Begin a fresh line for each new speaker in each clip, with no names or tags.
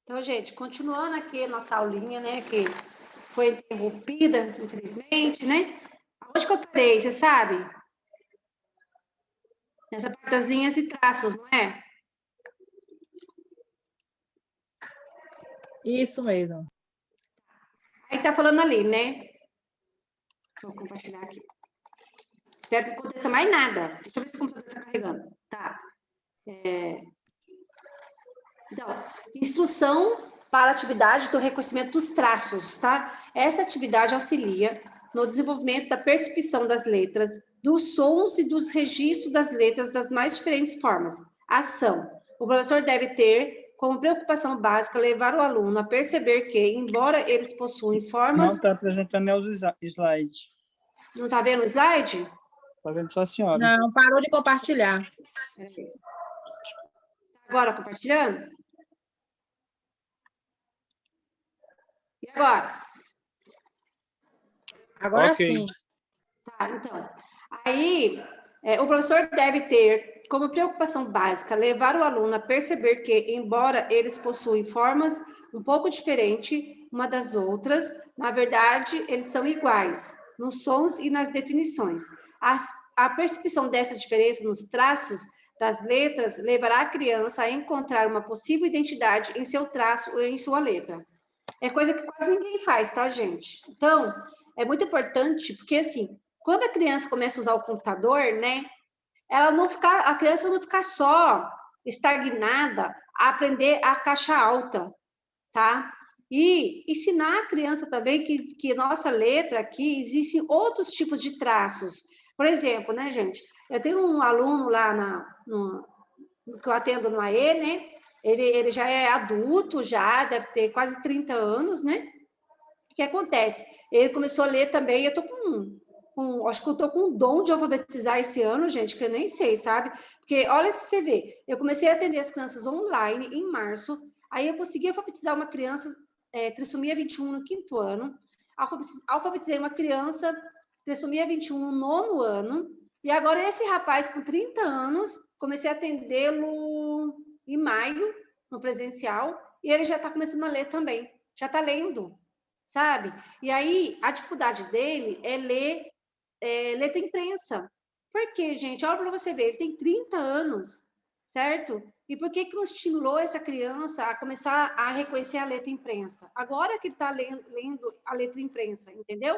Então, gente, continuando aqui a nossa aulinha, né, que foi interrompida, infelizmente, né? Onde que eu parei, você sabe? Nessa parte das linhas e traços, não é?
Isso mesmo.
Aí tá falando ali, né? Vou compartilhar aqui. Espero que não aconteça mais nada. Deixa eu ver se o computador tá carregando. Tá. Então, instrução para a atividade do reconhecimento dos traços, tá? Essa atividade auxilia no desenvolvimento da percepção das letras, dos sons e dos registros das letras das mais diferentes formas. Ação. O professor deve ter como preocupação básica levar o aluno a perceber que, embora eles possuem formas...
Não está apresentando os slides.
Não está vendo o slide?
Está vendo só a senhora.
Não, parou de compartilhar.
Agora compartilhando? E agora?
Agora
Ok.
sim.
Tá, então. Aí, o professor deve ter como preocupação básica levar o aluno a perceber que, embora eles possuem formas um pouco diferentes uma das outras, na verdade, eles são iguais nos sons e nas definições. A percepção dessas diferenças nos traços das letras levará a criança a encontrar uma possível identidade em seu traço ou em sua letra. É coisa que quase ninguém faz, tá, gente? Então, é muito importante, porque assim, quando a criança começa a usar o computador, né, a criança não ficar só estagnada a aprender a caixa alta, tá? E ensinar a criança também que nossa letra aqui existem outros tipos de traços. Por exemplo, né, gente? Eu tenho um aluno lá no que eu atendo no AE, né? Ele já é adulto, já deve ter quase 30 anos, né? O que acontece? Ele começou a ler também, eu tô acho que eu tô com um dom de alfabetizar esse ano, gente, que eu nem sei, sabe? Porque, olha pra você ver, eu comecei a atender as crianças online em março, aí eu consegui alfabetizar uma criança, trissomia 21 no 5º ano, alfabetizei uma criança, trissomia 21 no 9º ano, e agora esse rapaz com 30 anos, comecei a atendê-lo em maio, no presencial, e ele já está começando a ler também, já está lendo, sabe? E aí, a dificuldade dele é ler letra imprensa. Por quê, gente? Olha para você ver, ele tem 30 anos, certo? E por que não estimulou essa criança a começar a reconhecer a letra imprensa? Agora que ele está lendo a letra imprensa, entendeu?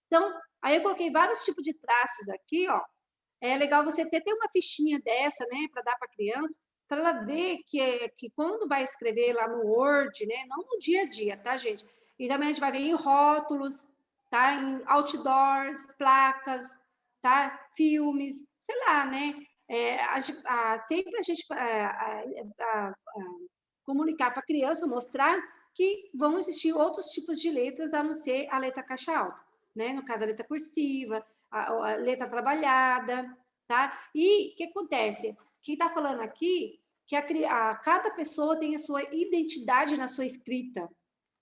Então, aí eu coloquei vários tipos de traços aqui, ó. É legal você ter uma fichinha dessa, né, para dar para a criança, para ela ver que quando vai escrever lá no Word, né, não no dia a dia, tá, gente? E também a gente vai ver em rótulos, tá? Em outdoors, placas, tá? Filmes, sei lá, né? Sempre a gente comunicar para a criança, mostrar que vão existir outros tipos de letras a não ser a letra caixa alta, né? No caso, a letra cursiva, a letra trabalhada, tá? E o que acontece? Quem está falando aqui que cada pessoa tem a sua identidade na sua escrita.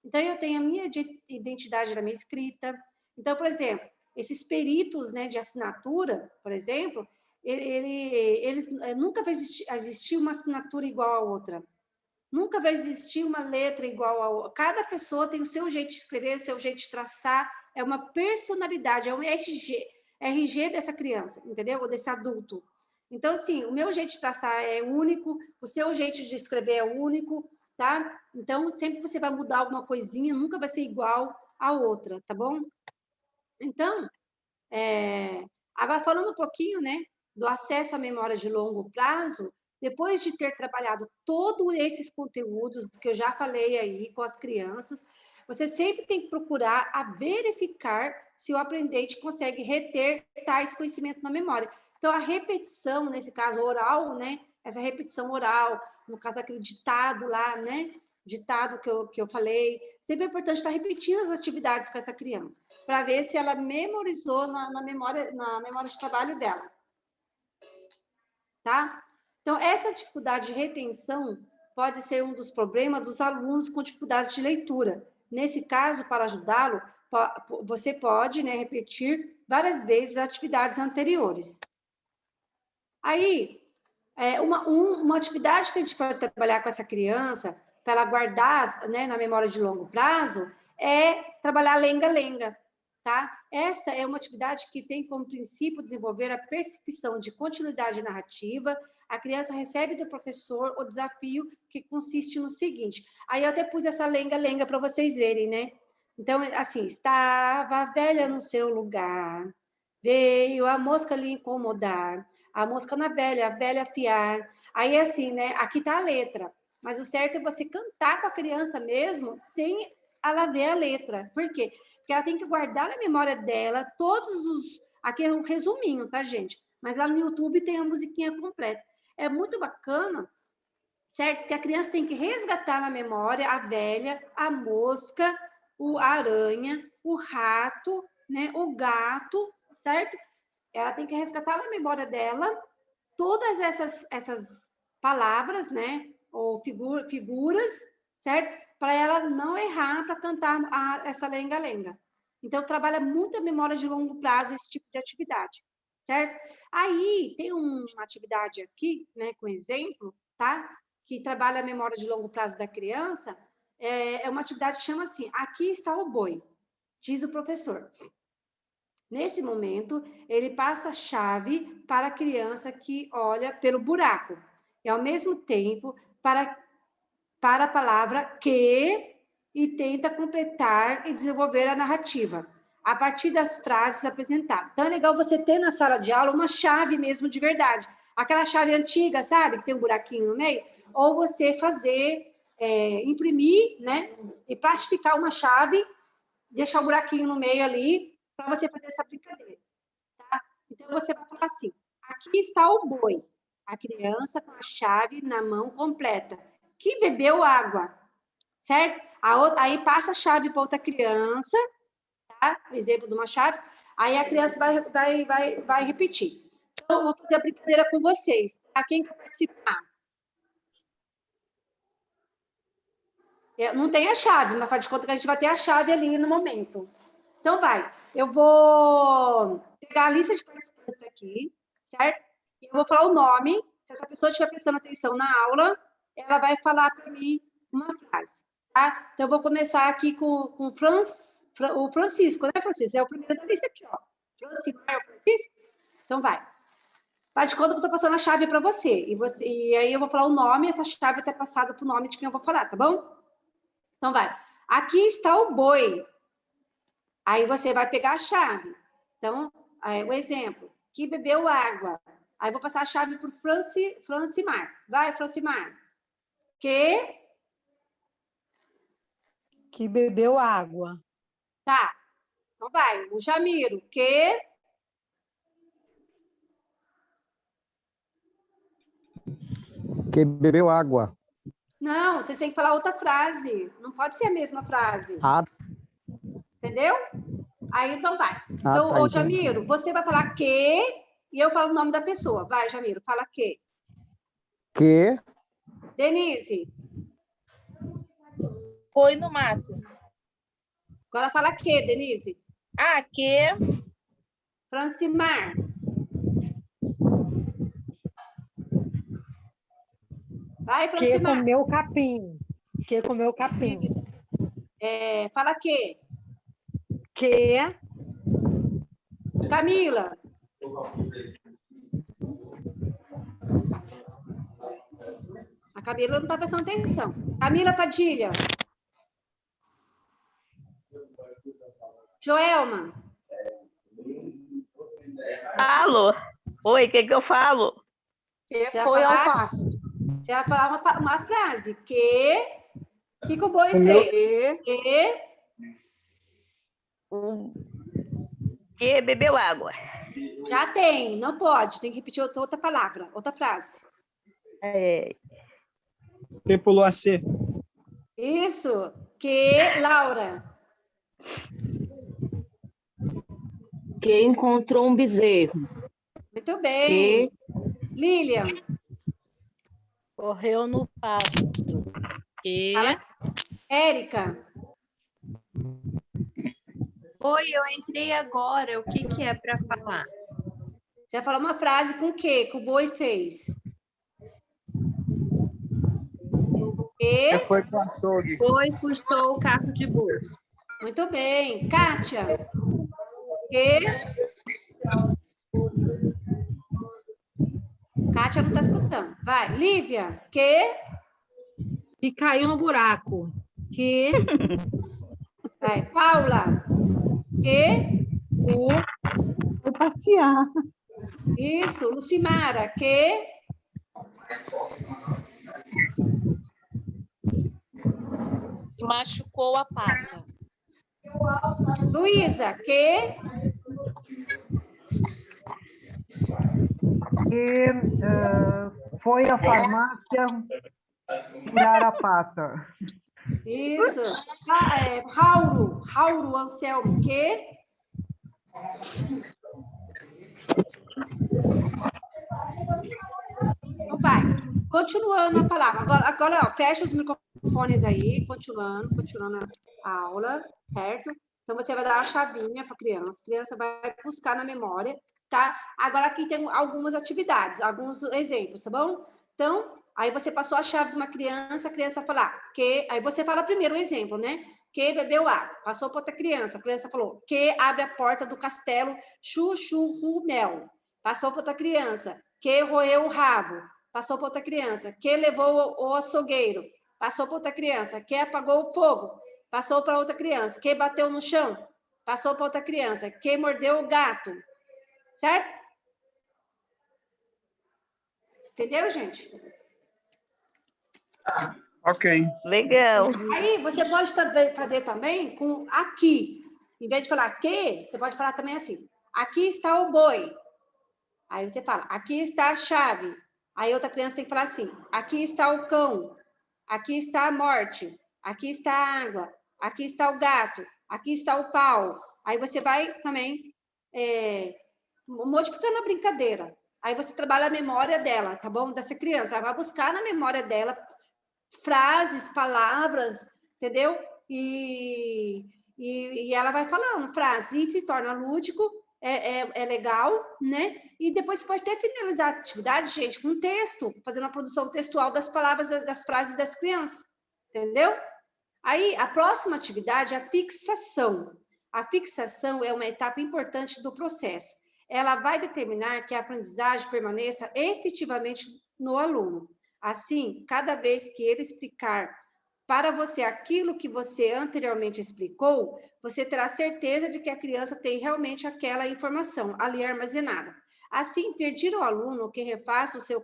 Então, eu tenho a minha identidade na minha escrita. Então, por exemplo, esses peritos, né, de assinatura, por exemplo, eles nunca vai existir uma assinatura igual a outra. Nunca vai existir uma letra igual a outra. Cada pessoa tem o seu jeito de escrever, o seu jeito de traçar. É uma personalidade, é um RG dessa criança, entendeu? Ou desse adulto. Então, assim, o meu jeito de traçar é único, o seu jeito de escrever é único, tá? Então, sempre que você vai mudar alguma coisinha, nunca vai ser igual a outra, tá bom? Então, agora falando um pouquinho, né, do acesso à memória de longo prazo, depois de ter trabalhado todos esses conteúdos que eu já falei aí com as crianças, você sempre tem que procurar a verificar se o aprendente consegue reter tais conhecimentos na memória. Então, a repetição, nesse caso oral, né, essa repetição oral, no caso aquele ditado lá, né, ditado que eu falei, sempre é importante estar repetindo as atividades com essa criança, para ver se ela memorizou na memória de trabalho dela. Tá? Então, essa dificuldade de retenção pode ser um dos problemas dos alunos com dificuldade de leitura. Nesse caso, para ajudá-lo, você pode, né, repetir várias vezes atividades anteriores. Aí, uma atividade que a gente pode trabalhar com essa criança para ela guardar, né, na memória de longo prazo, é trabalhar lenga-lenga, tá? Esta é uma atividade que tem como princípio desenvolver a percepção de continuidade narrativa. A criança recebe do professor o desafio que consiste no seguinte. Aí eu até pus essa lenga-lenga para vocês verem, né? Então, assim, estava a velha no seu lugar, veio a mosca lhe incomodar, a mosca na velha, a velha afiar. Aí, assim, né? Aqui está a letra, mas o certo é você cantar com a criança mesmo, sem ela ver a letra. Por quê? Porque ela tem que guardar na memória dela todos os... Aqui é um resuminho, tá, gente? Mas lá no YouTube tem a musiquinha completa. É muito bacana, certo? Porque a criança tem que resgatar na memória a velha, a mosca, a aranha, o rato, né? O gato, certo? Ela tem que resgatar na memória dela todas essas palavras, né? Ou figuras, certo? Para ela não errar para cantar essa lenga-lenga. Então, trabalha muito a memória de longo prazo, esse tipo de atividade, certo? Aí, tem uma atividade aqui, né, com exemplo, tá? Que trabalha a memória de longo prazo da criança. É uma atividade que chama assim, aqui está o boi, diz o professor. Nesse momento, ele passa a chave para a criança que olha pelo buraco. E, ao mesmo tempo, para a palavra que e tenta completar e desenvolver a narrativa, a partir das frases apresentadas. Então, é legal você ter na sala de aula uma chave mesmo de verdade. Aquela chave antiga, sabe? Que tem um buraquinho no meio. Ou você fazer, imprimir, né? E plastificar uma chave, deixar o buraquinho no meio ali, para você fazer essa brincadeira. Tá? Então, você vai falar assim, aqui está o boi. A criança com a chave na mão completa. Que bebeu água, certo? Aí passa a chave para outra criança, tá? O exemplo de uma chave. Aí a criança vai repetir. Então, eu vou fazer a brincadeira com vocês. Tá? Quem quer participar? Não tem a chave, mas faz de conta que a gente vai ter a chave ali no momento. Então, vai. Eu vou pegar a lista de participantes aqui, certo? E eu vou falar o nome. Se essa pessoa estiver prestando atenção na aula, ela vai falar para mim uma frase, tá? Então, eu vou começar aqui com o Francisco, né, Francisco? É o primeiro da lista aqui, ó. Francisco, é o Francisco? Então, vai. Faz de conta que eu estou passando a chave para você. E aí eu vou falar o nome, essa chave vai ter passado para o nome de quem eu vou falar, tá bom? Então, vai. Aqui está o boi. Aí você vai pegar a chave. Então, o exemplo, que bebeu água. Aí vou passar a chave para o Francimar. Vai, Francimar.
Que bebeu água.
Tá. Então vai. O Jamiro. Que
bebeu água.
Não, vocês têm que falar outra frase. Não pode ser a mesma frase.
Ah,
Entendeu? Aí, então vai. Então,
tá,
ô, Jamiro, você vai falar que e eu falo o nome da pessoa. Vai, Jamiro, fala que.
Que
Denise.
Foi no mato.
Agora fala que, Denise.
Ah, que
Francimar. Vai,
Que
Francimar.
comeu capim. Que comeu capim.
Fala que.
Que
Camila. A Camila não está prestando atenção. Camila Padilha. Joelma.
Alô? Oi, o que eu falo?
Que
Você
foi
vai
ao
falar?
pasto.
Você vai falar uma frase. Que o boi
Comeu.
fez?
Que bebeu água.
Já tem, não pode. Tem que repetir outra palavra, outra frase.
Que pulou a C.
Isso. Que, Laura.
Que encontrou um bezerro.
Muito bem. Lilian.
Correu no pasto. Que
Érica.
Oi, eu entrei agora. O que é para falar?
Você vai falar uma frase com o que o boi fez?
Que foi com açougue.
Foi, puxou o carro de boi.
Muito bem. Kátia? Que? Kátia não está escutando. Vai. Lívia? Que?
Que caiu no buraco. Que
Vai. Paula? Que?
Foi passear.
Isso. Lucimara? Que?
Machucou a pata.
Luísa? Que?
E foi à farmácia curar a pata.
Isso. Rauro? Rauro Anselmo? Que? Então vai. Continuando a palavra. Agora ó, fecha os microfones aí, continuando a aula, certo? Então, você vai dar uma chavinha para a criança vai buscar na memória, tá? Agora, aqui tem algumas atividades, alguns exemplos, tá bom? Então, aí você passou a chave para uma criança, a criança falar que... Aí você fala primeiro o exemplo, né? Que bebeu água. Passou para outra criança, a criança falou que abre a porta do castelo Chuchurrumel. Passou para outra criança, que roeu o rabo. Passou para outra criança, que levou o açougueiro. Passou para outra criança, que apagou o fogo. Passou para outra criança, que bateu no chão. Passou para outra criança, que mordeu o gato. Certo? Entendeu, gente?
Ok.
Legal.
Aí, você pode fazer também com aqui. Em vez de falar que, você pode falar também assim. Aqui está o boi. Aí você fala, aqui está a chave. Aí outra criança tem que falar assim, aqui está o cão. Aqui está a morte. Aqui está a água. Aqui está o gato. Aqui está o pau. Aí você vai também modificando a brincadeira. Aí você trabalha a memória dela, tá bom? Dessa criança. Ela vai buscar na memória dela frases, palavras, entendeu? E ela vai falando frases e se torna lúdico, é legal, né? E depois você pode até finalizar a atividade, gente, com texto, fazendo uma produção textual das palavras, das frases das crianças, entendeu? Aí, a próxima atividade é a fixação. A fixação é uma etapa importante do processo. Ela vai determinar que a aprendizagem permaneça efetivamente no aluno. Assim, cada vez que ele explicar para você aquilo que você anteriormente explicou, você terá certeza de que a criança tem realmente aquela informação ali armazenada. Assim, impedir o aluno que refaça o seu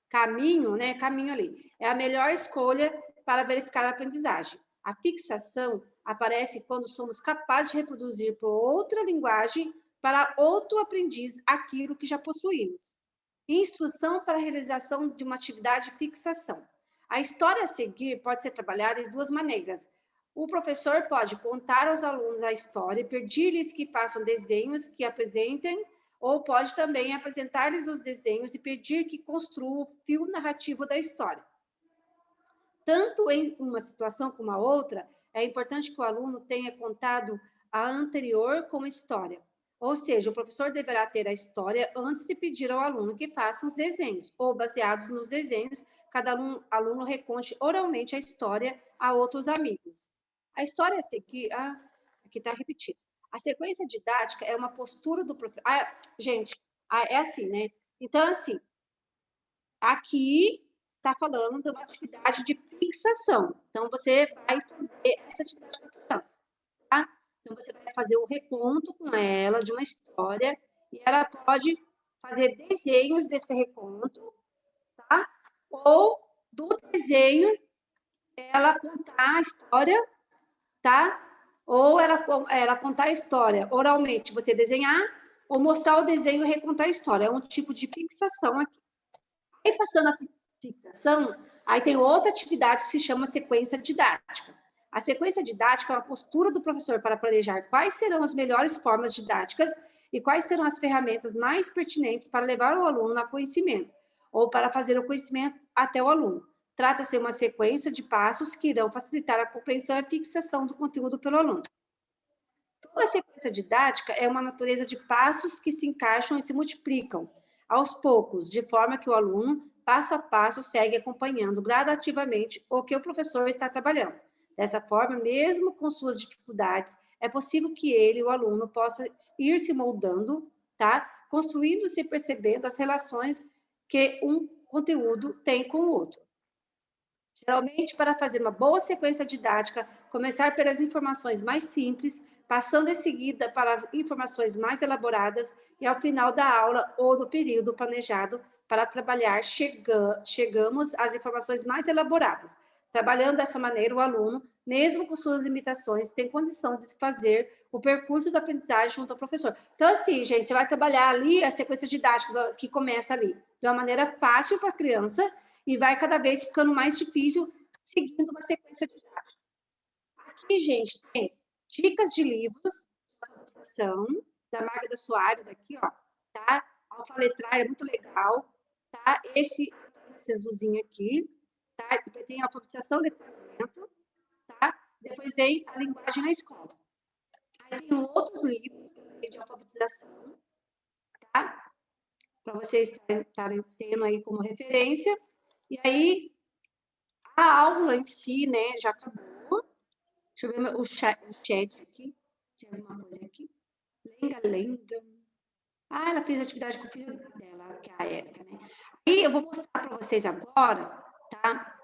caminho, né? Caminho ali. É a melhor escolha para verificar a aprendizagem. A fixação aparece quando somos capazes de reproduzir por outra linguagem para outro aprendiz aquilo que já possuímos. Instrução para a realização de uma atividade de fixação. A história a seguir pode ser trabalhada de duas maneiras. O professor pode contar aos alunos a história e pedir-lhes que façam desenhos que apresentem, ou pode também apresentar-lhes os desenhos e pedir que construam o fio narrativo da história. Tanto em uma situação como a outra, é importante que o aluno tenha contado a anterior como história. Ou seja, o professor deverá ter a história antes de pedir ao aluno que faça os desenhos, ou baseados nos desenhos, cada aluno reconte oralmente a história a outros amigos. A história a seguir... aqui está repetido. A sequência didática é uma postura do professor... gente, é assim, né? Então, assim, aqui está falando de uma atividade de fixação. Então, você vai fazer essa atividade com a criança, tá? Então, você vai fazer um reconto com ela de uma história e ela pode fazer desenhos desse reconto, tá? Ou do desenho, ela contar a história, tá? Ou ela contar a história oralmente, você desenhar, ou mostrar o desenho e recontar a história. É um tipo de fixação aqui. Aí, passando a fixação, aí tem outra atividade que se chama sequência didática. A sequência didática é uma postura do professor para planejar quais serão as melhores formas didáticas e quais serão as ferramentas mais pertinentes para levar o aluno ao conhecimento, ou para fazer o conhecimento até o aluno. Trata-se de uma sequência de passos que irão facilitar a compreensão e fixação do conteúdo pelo aluno. Toda sequência didática é uma natureza de passos que se encaixam e se multiplicam. aos poucos, de forma que o aluno, passo a passo, segue acompanhando gradativamente o que o professor está trabalhando. Dessa forma, mesmo com suas dificuldades, é possível que ele, o aluno, possa ir se moldando, tá? Construindo-se e percebendo as relações que um conteúdo tem com o outro. Geralmente, para fazer uma boa sequência didática, começar pelas informações mais simples, passando em seguida para informações mais elaboradas e ao final da aula ou do período planejado para trabalhar, chegamos às informações mais elaboradas. Trabalhando dessa maneira, o aluno, mesmo com suas limitações, tem condição de fazer o percurso da aprendizagem junto ao professor. Então, assim, gente, você vai trabalhar ali a sequência didática que começa ali de uma maneira fácil para a criança e vai cada vez ficando mais difícil seguindo uma sequência didática. Aqui, gente, tem dicas de livros da Magda Soares, aqui, ó, tá? Alfaletrar é muito legal, tá? Esse azulzinho aqui, tá? Depois tem a alfabetização de letramento, tá? Depois vem a linguagem na escola. Aí tem outros livros de alfabetização, tá? Para vocês estarem tendo aí como referência. E aí, a aula em si, né, já acabou. Deixa eu ver o chat aqui. Tem alguma coisa aqui? Lenga. Ah, ela fez atividade com o filho dela, que é a Érica, né? E eu vou mostrar para vocês agora, tá?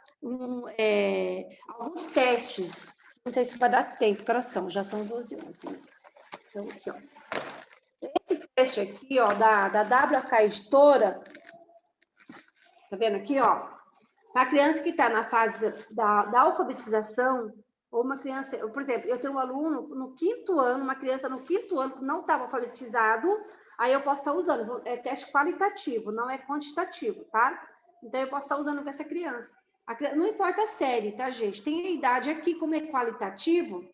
Alguns testes. Não sei se vai dar tempo, que horas são? Já são 12 horas. Né? Então, aqui, ó. Esse teste aqui, ó, da WK Editora, tá vendo aqui, ó? Para a criança que está na fase da alfabetização, ou uma criança, por exemplo, eu tenho um aluno no 5º ano, uma criança no 5º ano que não estava alfabetizado, aí eu posso estar usando, é teste qualitativo, não é quantitativo, tá? Então, eu posso estar usando com essa criança. Não importa a série, tá, gente? Tem a idade aqui, como é qualitativo,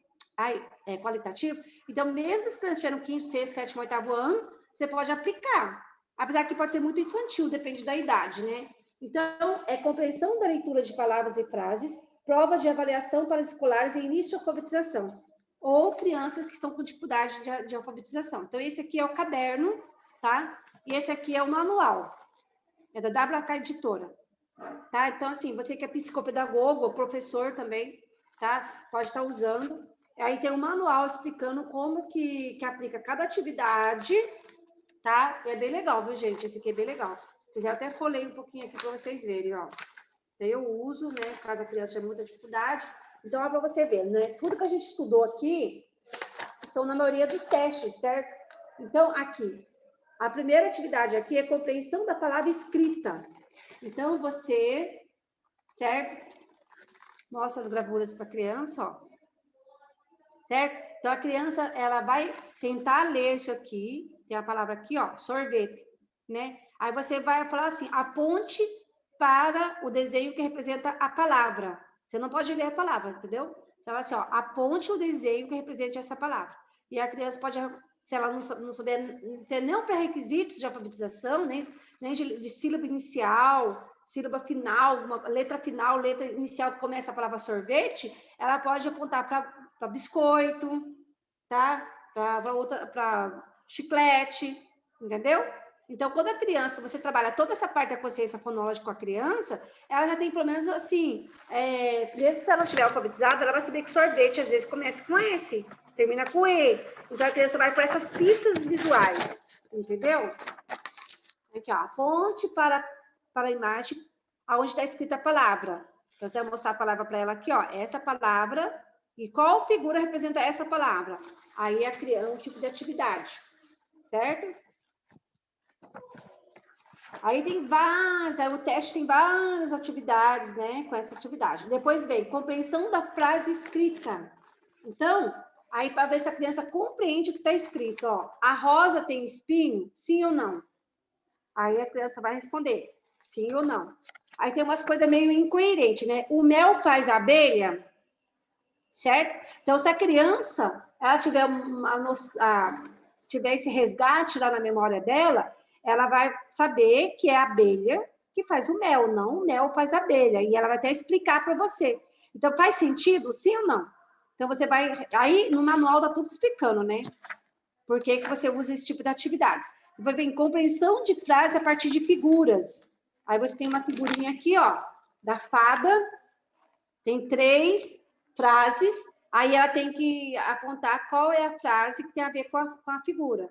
então, mesmo se crianças tiveram 5º, 6º, 7º, 8º ano, você pode aplicar. Apesar que pode ser muito infantil, depende da idade, né? Então, é compreensão da leitura de palavras e frases, prova de avaliação para escolares e início de alfabetização, ou crianças que estão com dificuldade de alfabetização. Então, esse aqui é o caderno, tá? E esse aqui é o manual. É da WK Editora. Tá? Então, assim, você que é psicopedagogo, ou professor também, tá? Pode estar usando. Aí tem um manual explicando como que aplica cada atividade, tá? E é bem legal, viu, gente? Esse aqui é bem legal. Eu até folhei um pouquinho aqui para vocês verem, ó. Eu uso, né, caso a criança tenha muita dificuldade. Então, ó, para você ver, né? Tudo que a gente estudou aqui estão na maioria dos testes, certo? Então, aqui, a primeira atividade aqui é compreensão da palavra escrita. Então, você, certo? Mostra as gravuras para a criança, ó. Certo? Então, a criança, ela vai tentar ler isso aqui. Tem a palavra aqui, ó, sorvete, né? Aí você vai falar assim, aponte para o desenho que representa a palavra. Você não pode ler a palavra, entendeu? Você vai assim, ó, aponte o desenho que represente essa palavra. E a criança pode, se ela não souber, não ter nenhum pré-requisitos de alfabetização, nem de sílaba inicial, sílaba final, uma letra final, letra inicial que começa a palavra sorvete, ela pode apontar para biscoito, tá? Para chiclete, entendeu? Então, quando a criança, você trabalha toda essa parte da consciência fonológica com a criança, ela já tem pelo menos assim, mesmo se ela não estiver alfabetizada, ela vai saber que sorvete às vezes começa com S, termina com E. Então, a criança vai por essas pistas visuais, entendeu? Aqui, ó, aponte para a imagem onde está escrita a palavra. Então, você vai mostrar a palavra para ela aqui, ó, essa palavra, e qual figura representa essa palavra? Aí, a criança, um tipo de atividade, certo? Aí tem várias, aí o teste tem várias atividades, né, com essa atividade. Depois vem compreensão da frase escrita. Então, aí para ver se a criança compreende o que está escrito, ó, a rosa tem espinho? Sim ou não? Aí a criança vai responder, sim ou não. Aí tem umas coisas meio incoerentes, né? O mel faz abelha, certo? Então, se a criança, ela tiver tiver esse resgate lá na memória dela, ela vai saber que é a abelha que faz o mel, não o mel faz a abelha. E ela vai até explicar para você. Então, faz sentido, sim ou não? Então, você vai... Aí, no manual, tá tudo explicando, né? Por que você usa esse tipo de atividades. Vai vir compreensão de frase a partir de figuras. Aí você tem uma figurinha aqui, ó, da fada, tem 3 frases, aí ela tem que apontar qual é a frase que tem a ver com a figura.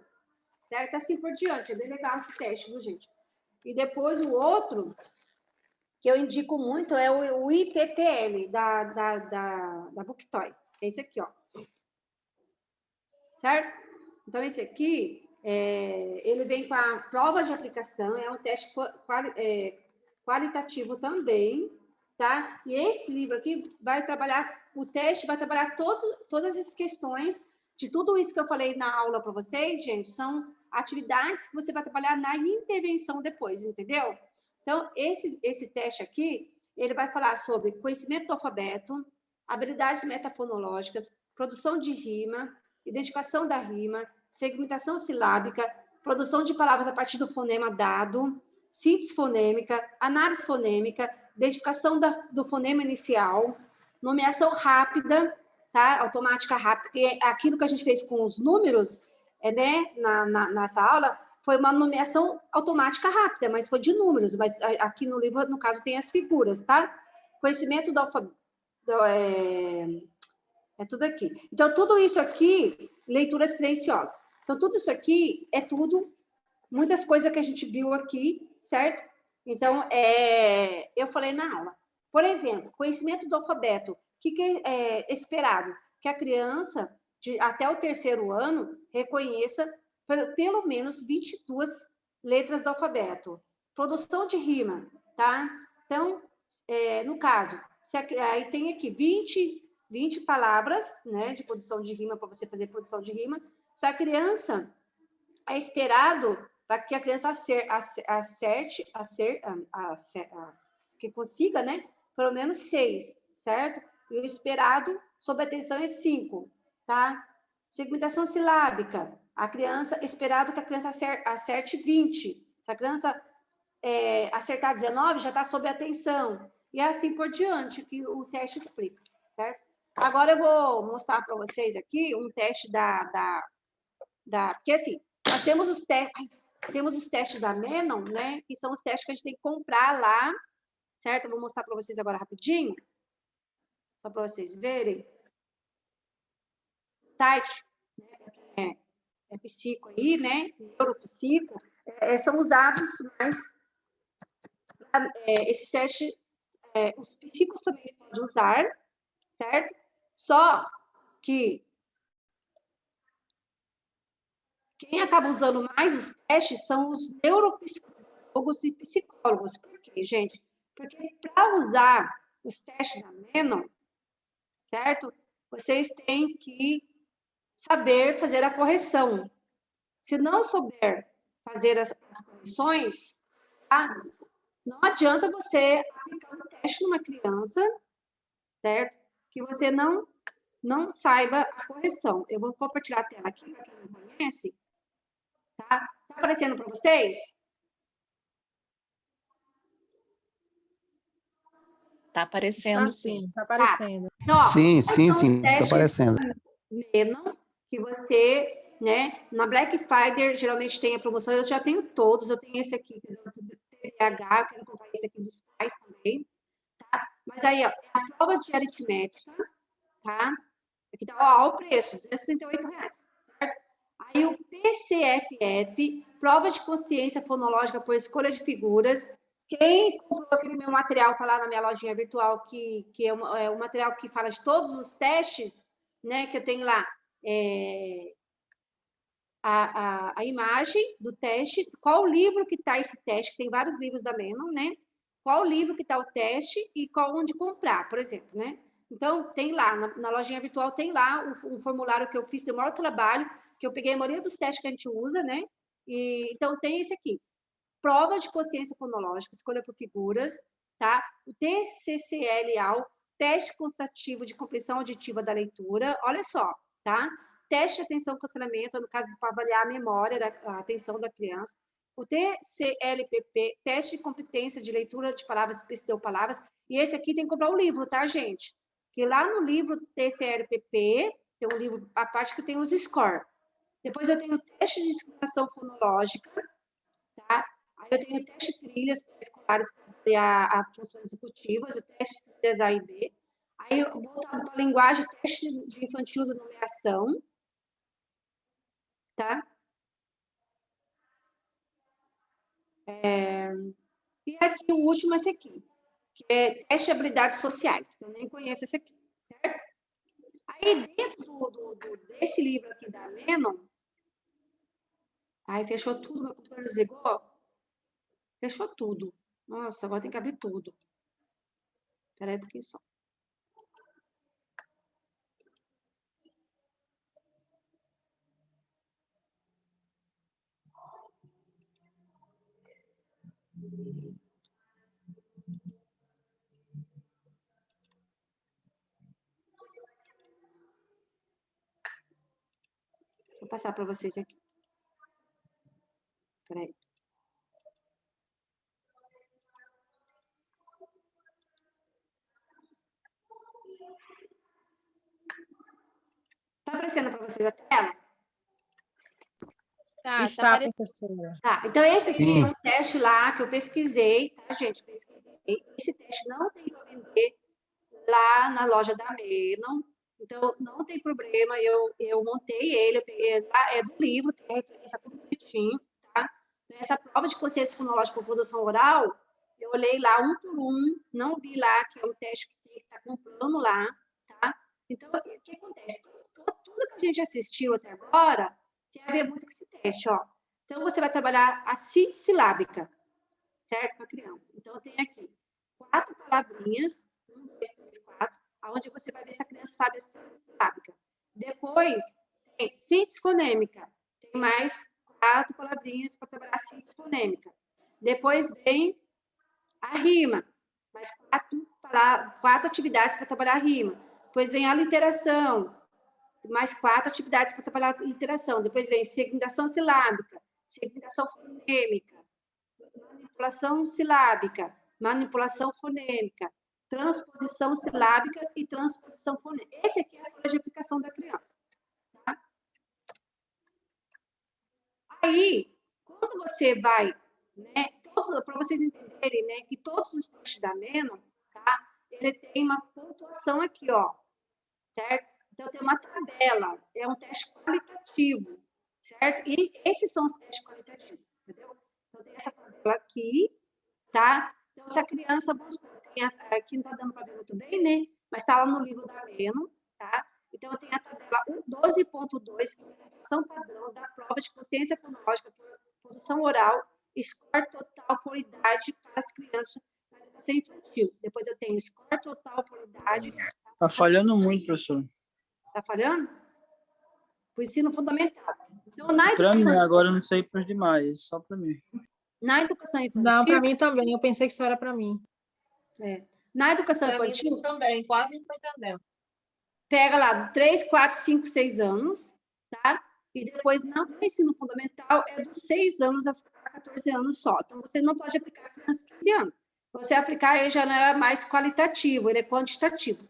Certo? Assim por diante. É bem legal esse teste, viu, gente? E depois o outro, que eu indico muito, é o IPPL, da Booktoy. É esse aqui, ó. Certo? Então, esse aqui, ele vem com a prova de aplicação, é um teste qualitativo também, tá? E esse livro aqui vai trabalhar, o teste vai trabalhar todas as questões de tudo isso que eu falei na aula para vocês, gente, são atividades que você vai trabalhar na intervenção depois, entendeu? Então, esse teste aqui, ele vai falar sobre conhecimento do alfabeto, habilidades metafonológicas, produção de rima, identificação da rima, segmentação silábica, produção de palavras a partir do fonema dado, síntese fonêmica, análise fonêmica, identificação do fonema inicial, nomeação rápida, tá? Automática rápida, que é aquilo que a gente fez com os números, né? Nessa aula, foi uma nomeação automática rápida, mas foi de números, mas aqui no livro, no caso, tem as figuras, tá? Conhecimento do alfabeto, é tudo aqui. Então, tudo isso aqui, leitura silenciosa. Então, tudo isso aqui é tudo, muitas coisas que a gente viu aqui, certo? Então, eu falei na aula. Por exemplo, conhecimento do alfabeto. O que é esperado? Que a criança, até o 3º ano, reconheça pelo menos 22 letras do alfabeto. Produção de rima, tá? Então, no caso, aí tem aqui 20 palavras, né, de produção de rima, para você fazer produção de rima. Se a criança, é esperado para que a criança que consiga, né, pelo menos 6, certo? E o esperado, sob atenção, é 5, tá? Segmentação silábica, esperado que a criança acerte 20. Se a criança acertar 19, já está sob atenção. E assim por diante, que o teste explica, certo? Agora eu vou mostrar para vocês aqui um teste porque assim, nós temos os testes da Menon, né? Que são os testes que a gente tem que comprar lá, certo? Eu vou mostrar para vocês agora rapidinho, só para vocês verem. Site, né? É psico aí, né? Neuropsico, são usados, mas esses testes, os psicos também podem usar, certo? Só que quem acaba usando mais os testes são os neuropsicólogos e psicólogos. Por quê, gente? Porque para usar os testes da Menon, certo? Vocês têm que saber fazer a correção. Se não souber fazer as correções, tá? Não adianta você aplicar um teste numa criança, certo? Que você não saiba a correção. Eu vou compartilhar a tela aqui para quem não conhece. Tá? Tá aparecendo para vocês?
Tá aparecendo,
sim, tá aparecendo.
Então, ó,
Sim,
são os
tá
testes
aparecendo.
Menon, que você, né, na Black Friday, geralmente tem a promoção, eu já tenho todos, eu tenho esse aqui, que é do TDAH, eu quero comprar esse aqui dos pais também, tá? Mas aí, ó, é a prova de aritmética, tá? Aqui tá, ó, o preço, R$238, certo? Aí o PCFF, prova de consciência fonológica por escolha de figuras. Quem comprou aquele meu material, tá lá na minha lojinha virtual, que é um material que fala de todos os testes, né, que eu tenho lá, a imagem do teste, qual livro que está esse teste, que tem vários livros da Menon, né? Qual livro que está o teste e onde comprar, por exemplo, né? Então, tem lá, na lojinha virtual, tem lá um formulário que eu fiz, tem o maior trabalho, que eu peguei a maioria dos testes que a gente usa, né? Então, tem esse aqui. Prova de consciência fonológica, escolha por figuras, tá? O TCCLA, teste constativo de compreensão auditiva da leitura, olha só, tá? Teste de atenção e cancelamento, no caso, para avaliar a memória, a atenção da criança. O TCLPP, teste de competência de leitura de palavras e pseudopalavras. E esse aqui tem que comprar o livro, tá, gente? Que lá no livro do TCLPP, tem um livro, a parte que tem os score. Depois eu tenho o teste de discriminação fonológica, tá? Aí eu tenho o teste trilhas escolares para funções executivas, o teste trilhas A e B. Aí, voltado para a linguagem, teste de infantil de nomeação, tá? E aqui, o último, esse aqui, que é teste de habilidades sociais, que eu nem conheço esse aqui, certo? Aí, dentro desse livro aqui da Menon, aí fechou tudo, meu computador desligou, fechou tudo. Nossa, agora tem que abrir tudo. Espera aí um pouquinho só. Vou passar para vocês aqui. Espera aí. Está aparecendo para vocês a tela?
Tá,
Está,
tá
professora.
Tá, então esse aqui é um teste lá que eu pesquisei, tá, gente? Pesquisei. Esse teste não tem para vender lá na loja da Menon, então não tem problema, eu montei ele, eu peguei lá, é do livro, tem a referência tudo bonitinho, tá? Essa prova de consciência fonológica por produção oral, eu olhei lá um por um, não vi lá que é um teste que tem que estar comprando lá, tá? Então, o que acontece? Tudo que a gente assistiu até agora tem a ver muito com esse teste, ó. Então, você vai trabalhar a síntese silábica, certo? Para a criança. Então, tem aqui 4 palavrinhas, 1, 2, 3, 4, onde você vai ver se a criança sabe a síntese silábica. Depois, tem síntese fonêmica. Tem mais 4 palavrinhas para trabalhar a síntese fonêmica. Depois vem a rima, mais 4 atividades para trabalhar a rima. Depois vem a literação, mais 4 atividades para trabalhar a literação. Depois vem segmentação silábica, segmentação fonêmica, manipulação silábica, manipulação fonêmica, transposição silábica e transposição fonêmica. Esse aqui é a folha de aplicação da criança. Tá? Aí, quando você vai, né, para vocês entenderem, né, que todos os testes da Menon, tá, ele tem uma pontuação aqui, ó, certo? Então, tem uma tabela, é um teste qualitativo, certo? E esses são os testes qualitativos, entendeu? Então, tem essa tabela aqui, tá? Então, se a criança, vamos supor, aqui não está dando para ver muito bem, né? Mas está lá no livro da Menon, tá? Então, tem a tabela 12.2, que é a aplicação padrão da prova de consciência fonológica por produção oral, score total por idade para as crianças na educação infantil. Depois eu tenho score total por idade.
Tá falhando muito, professor.
Tá falhando? Para o ensino fundamental. Então,
Para mim, agora eu não sei para os demais, só para mim.
Na educação infantil...
Não, para mim também. Eu pensei que isso era para mim.
Na educação
Pra
infantil...
mim também, quase não tô entendendo.
Pega lá 3, 4, 5, 6 anos, tá? E depois, no ensino fundamental, é dos 6 anos a 14 anos só. Então, você não pode aplicar para crianças de 15 anos. Você aplicar, ele já não é mais qualitativo, ele é quantitativo.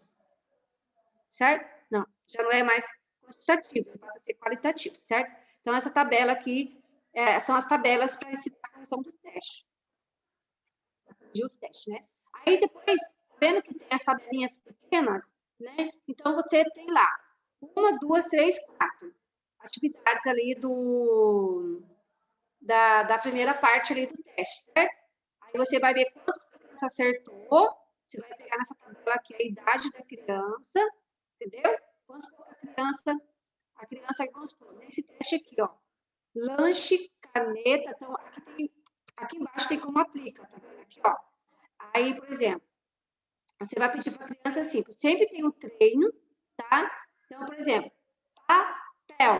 Certo? Não, já não é mais quantitativo, ele passa a ser qualitativo, certo? Então, essa tabela aqui são as tabelas para ensinar a correção dos testes. Para corrigir os testes, né? Aí, depois, vendo que tem as tabelinhas pequenas, né? Então, você tem lá 1, 2, 3, 4 atividades ali da primeira parte ali do teste, certo? Aí você vai ver quantas crianças acertou, você vai pegar nessa tabela aqui a idade da criança, entendeu? Vamos supor que a criança, vamos supor, nesse teste aqui, ó, lanche, caneta, então aqui embaixo tem como aplica, tá vendo? Aqui, ó. Aí, por exemplo, você vai pedir para a criança assim, sempre tem o treino, tá? Então, por exemplo, papel,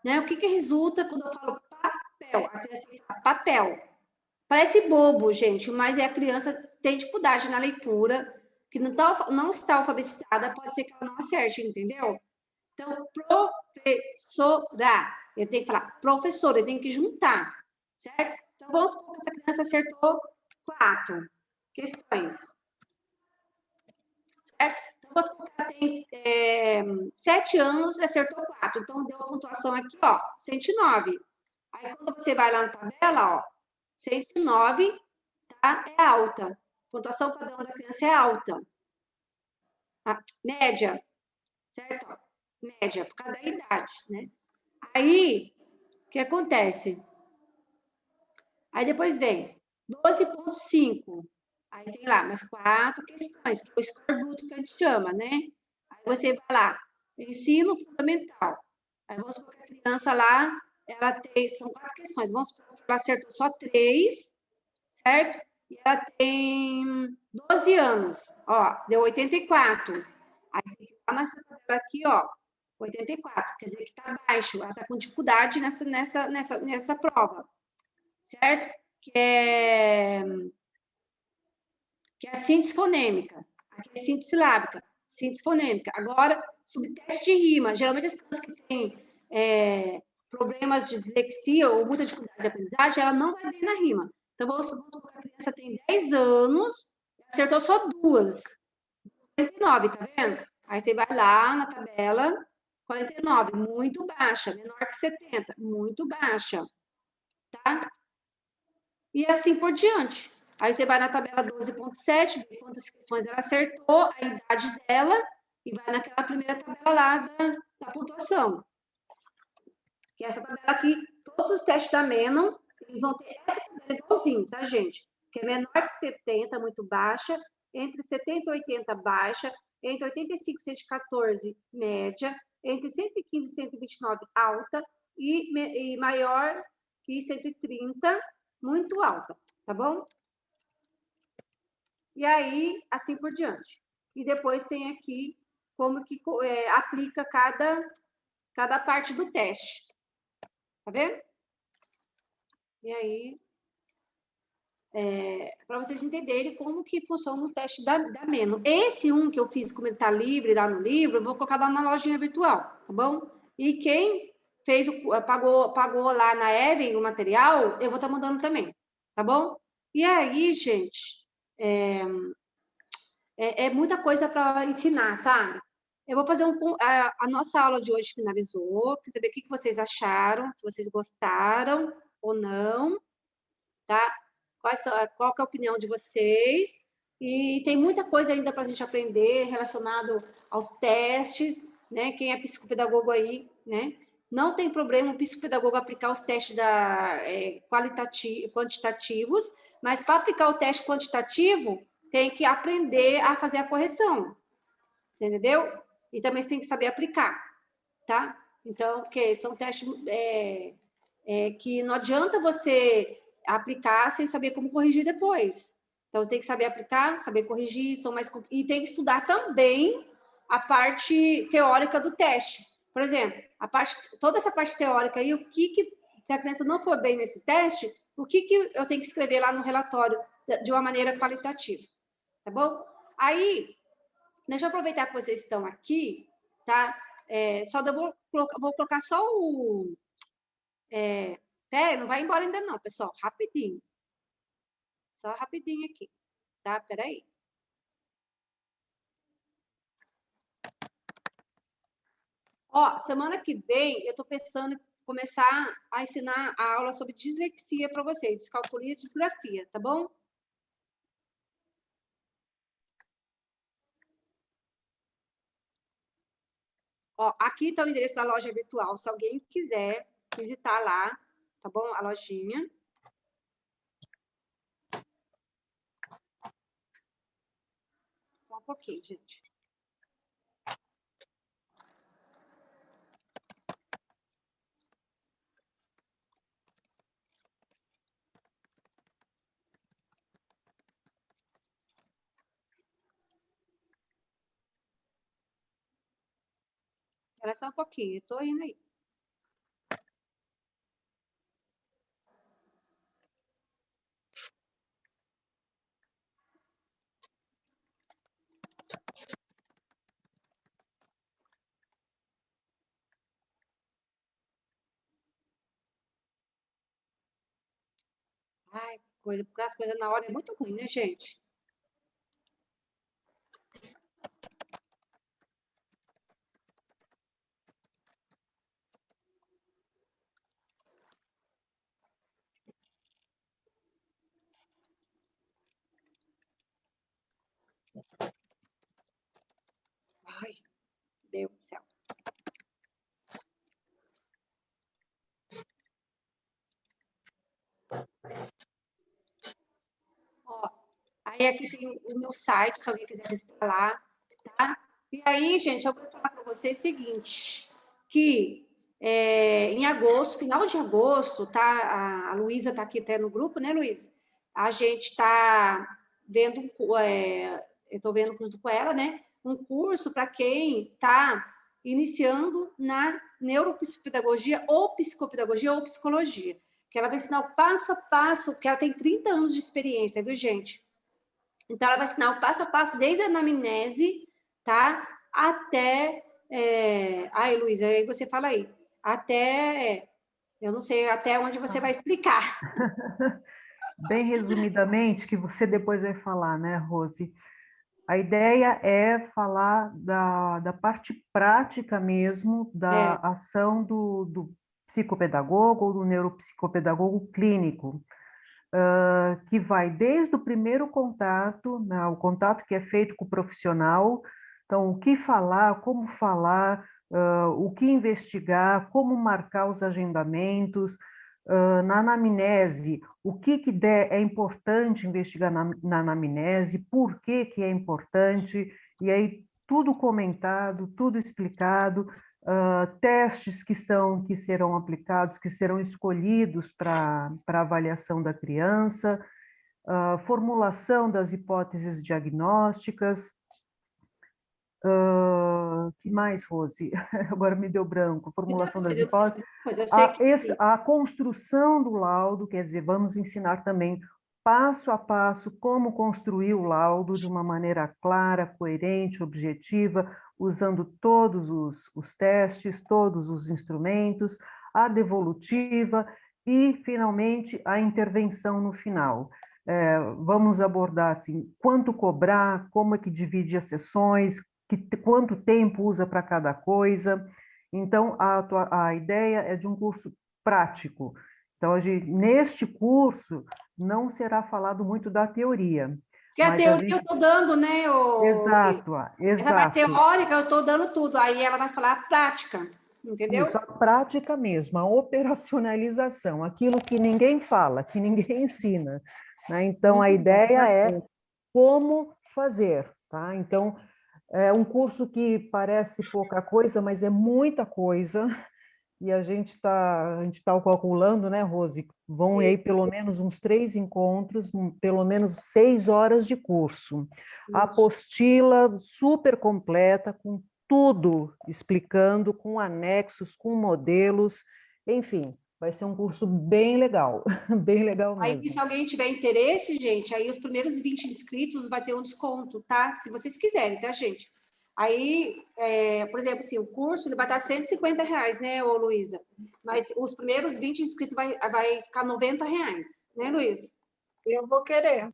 né? O que resulta quando eu falo papel? A criança tem que falar papel. Parece bobo, gente, mas a criança tem dificuldade na leitura, que não está alfabetizada, pode ser que ela não acerte, entendeu? Então, professora, ele tem que falar professora, ele tem que juntar, certo? Então, vamos supor que essa criança acertou 4 questões. Certo? Então, vamos supor que ela tem 7 anos e acertou 4. Então, deu a pontuação aqui, ó, 109. Aí, quando você vai lá na tabela, ó, 109, tá? É alta. A pontuação padrão da criança é alta. A média, certo? Ó, média, por causa da idade, né? Aí, o que acontece? Aí depois vem 12,5. Aí tem lá mais 4 questões, que é o score bruto que a gente chama, né? Aí você vai lá, ensino fundamental. Aí vamos supor que a criança lá, ela tem, são 4 questões, vamos supor que ela acertou só 3, certo? E ela tem 12 anos, ó, deu 84. Aí tem que ir lá nessa tabela aqui, ó, 84, quer dizer que está baixo, ela está com dificuldade nessa prova, certo? Que é a síntese fonêmica, aqui é síntese silábica, síntese fonêmica. Agora, subteste de rima. Geralmente, as crianças que têm problemas de dislexia ou muita dificuldade de aprendizagem, ela não vai bem na rima. Então, vamos supor que a criança tem 10 anos, acertou só 2. 49, tá vendo? Aí você vai lá na tabela, 49, muito baixa, menor que 70, muito baixa, tá? E assim por diante. Aí você vai na tabela 12,7, vê quantas questões ela acertou, a idade dela, e vai naquela primeira tabela lá da pontuação. Que é essa tabela aqui, todos os testes da Menon, eles vão ter essa tabela igualzinho, tá, gente? Que é menor que 70, muito baixa, entre 70 e 80, baixa, entre 85 e 114, média, entre 115 e 129, alta, e maior que 130, muito alta, tá bom? E aí, assim por diante. E depois tem aqui como que aplica cada parte do teste. Tá vendo? E aí, para vocês entenderem como que funciona o teste da Menon. Esse que eu fiz, como ele está livre lá no livro, eu vou colocar lá na lojinha virtual, tá bom? E quem fez pagou lá na Even o material, eu vou estar mandando também, tá bom? E aí, gente, é muita coisa para ensinar, sabe? Eu vou fazer a nossa aula de hoje finalizou, para saber o que vocês acharam, se vocês gostaram ou não, tá? Qual que é a opinião de vocês? E tem muita coisa ainda para a gente aprender relacionado aos testes, né? Quem é psicopedagogo aí, né? Não tem problema o psicopedagogo aplicar os testes quantitativos, mas para aplicar o teste quantitativo, tem que aprender a fazer a correção. Você entendeu? E também você tem que saber aplicar, tá? Então, porque são testes que não adianta você aplicar sem saber como corrigir depois. Então, tem que saber aplicar, saber corrigir, e tem que estudar também a parte teórica do teste. Por exemplo, toda essa parte teórica aí, se a criança não for bem nesse teste, o que eu tenho que escrever lá no relatório de uma maneira qualitativa, tá bom? Aí, deixa eu aproveitar que vocês estão aqui, tá? Vou colocar só o... Pera, não vai embora ainda não, pessoal. Rapidinho. Só rapidinho aqui, tá? Peraí. Ó, semana que vem, eu tô pensando em começar a ensinar a aula sobre dislexia para vocês, descalculia e disgrafia, tá bom? Ó, aqui está o endereço da loja virtual, se alguém quiser visitar lá, tá bom? A lojinha. Só um pouquinho, gente. Espera só um pouquinho, eu tô indo aí. Ai, procurar as coisas na hora é muito ruim, né, gente? Ai, Deus do céu. Ó, aí aqui tem o meu site, se alguém quiser visitar lá, tá? E aí, gente, eu vou falar para vocês o seguinte, que em agosto, final de agosto, tá? A Luísa está aqui até no grupo, né, Luísa? A gente está vendo, eu estou vendo junto com ela, né? Um curso para quem está iniciando na neuropsicopedagogia ou psicologia, que ela vai ensinar o passo a passo, porque ela tem 30 anos de experiência, viu, gente? Então, ela vai ensinar o passo a passo, desde a anamnese, tá? Até... Ai, Luísa, aí você fala aí. Até... Eu não sei até onde você vai explicar.
Bem resumidamente, que você depois vai falar, né, Rose? A ideia é falar da parte prática mesmo, da ação do psicopedagogo ou do neuropsicopedagogo clínico, que vai desde o primeiro contato, né, o contato que é feito com o profissional, então o que falar, como falar, o que investigar, como marcar os agendamentos, na anamnese, o que é importante investigar na anamnese, por que é importante, e aí tudo comentado, tudo explicado, testes que serão aplicados, que serão escolhidos para avaliação da criança, formulação das hipóteses diagnósticas. Que mais, Rose? Agora me deu branco. Formulação das hipóteses. A construção do laudo, quer dizer, vamos ensinar também passo a passo como construir o laudo de uma maneira clara, coerente, objetiva, usando todos os testes, todos os instrumentos, a devolutiva e, finalmente, a intervenção no final. Vamos abordar assim, quanto cobrar, como é que divide as sessões, quanto tempo usa para cada coisa. Então, a ideia é de um curso prático. Então, neste curso, não será falado muito da teoria.
Porque a teoria eu estou dando, né?
Exato.
Essa parte teórica eu estou dando tudo, aí ela vai falar a prática, entendeu?
Isso, a prática mesmo, a operacionalização, aquilo que ninguém fala, que ninguém ensina, né? Então, a ideia é como fazer, tá? Então, é um curso que parece pouca coisa, mas é muita coisa, e a gente tá calculando, né, Rose? Vão aí pelo menos uns 3 encontros, pelo menos 6 horas de curso. A apostila super completa, com tudo explicando, com anexos, com modelos, enfim, vai ser um curso bem legal, bem legal mesmo.
Aí, se alguém tiver interesse, gente, aí os primeiros 20 inscritos vai ter um desconto, tá? Se vocês quiserem, tá, gente? Aí, por exemplo, assim, o curso ele vai estar R$150, né, ô Luísa? Mas os primeiros 20 inscritos vai ficar R$90, né, Luísa?
Eu vou querer.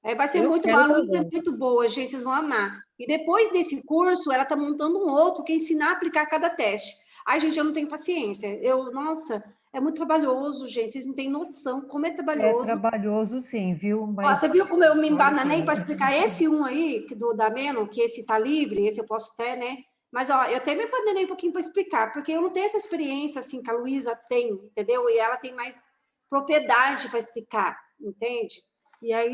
Vai ser muito bom, a Luísa é muito boa, gente, vocês vão amar. E depois desse curso, ela está montando um outro que é ensinar a aplicar cada teste. Ai, gente, eu não tenho paciência. Nossa, é muito trabalhoso, gente. Vocês não têm noção como é trabalhoso.
É trabalhoso, sim, viu?
Mas... Você viu como eu me embananei para explicar esse um aí, da Menon, que esse está livre, esse eu posso ter, né? Mas, ó, eu até me embananei um pouquinho para explicar, porque eu não tenho essa experiência, assim, que a Luísa tem, entendeu? E ela tem mais propriedade para explicar, entende? E aí...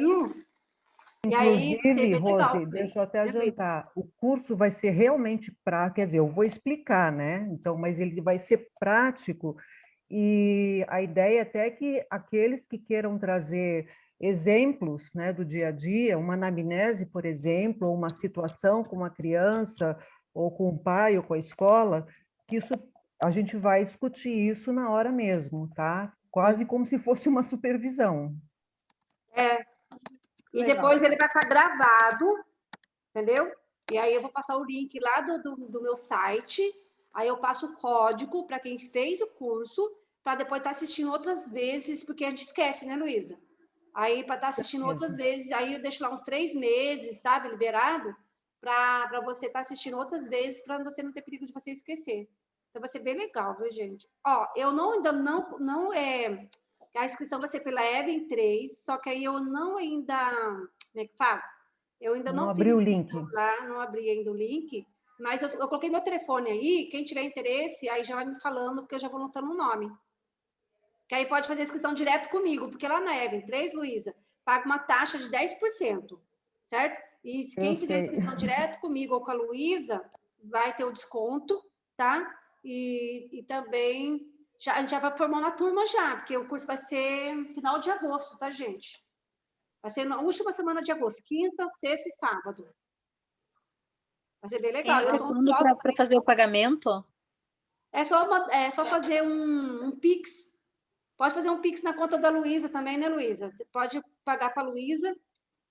Inclusive, Rose, deixa eu até adiantar, o curso vai ser realmente prático, quer dizer, eu vou explicar, né? Então, mas ele vai ser prático, e a ideia até é que aqueles que queiram trazer exemplos, né, do dia a dia, uma anamnese, por exemplo, ou uma situação com uma criança, ou com o pai, ou com a escola, que isso, a gente vai discutir isso na hora mesmo, tá? Quase como se fosse uma supervisão.
E depois ele vai ficar gravado, entendeu? E aí eu vou passar o link lá do meu site, aí eu passo o código para quem fez o curso, para depois estar assistindo outras vezes, porque a gente esquece, né, Luísa? Aí, para estar assistindo outras vezes, aí eu deixo lá uns 3 meses, sabe, liberado, para você estar assistindo outras vezes, para você não ter perigo de você esquecer. Então, vai ser bem legal, viu, gente? Ó, eu ainda não a inscrição vai ser pela Even 3, só que aí eu não ainda, como é que fala? Eu ainda
Não
não
abri o
fiz
link.
lá, não abri ainda o link, mas eu coloquei meu telefone aí, quem tiver interesse, aí já vai me falando, porque eu já vou anotando o nome. Que aí pode fazer a inscrição direto comigo, porque lá na Even 3, Luísa, paga uma taxa de 10%, certo? E se quem fizer a inscrição direto comigo ou com a Luísa, vai ter o desconto, tá? E também, a gente já vai formando a turma já, porque o curso vai ser no final de agosto, tá, gente? Vai ser na última semana de agosto, quinta, sexta e sábado. Vai ser bem legal. Eu tô ansiosa
para fazer o pagamento?
É só fazer um Pix. Pode fazer um Pix na conta da Luísa também, né, Luísa? Você pode pagar para a Luísa,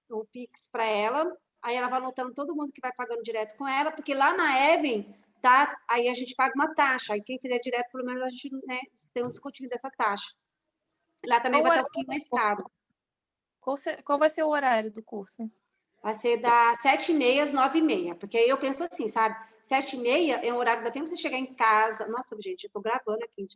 o Pix para ela, aí ela vai anotando todo mundo que vai pagando direto com ela, porque lá na Even, tá? Aí a gente paga uma taxa, aí quem fizer direto, pelo menos a gente, né, tem um descontinho dessa taxa. Lá também vai estar um pouquinho mais caro.
Qual vai ser o horário do curso?
Vai ser das 7h30 às 9h30, porque aí eu penso assim, sabe? 7h30 é um horário que dá tempo de você chegar em casa. Nossa, gente, eu tô gravando aqui,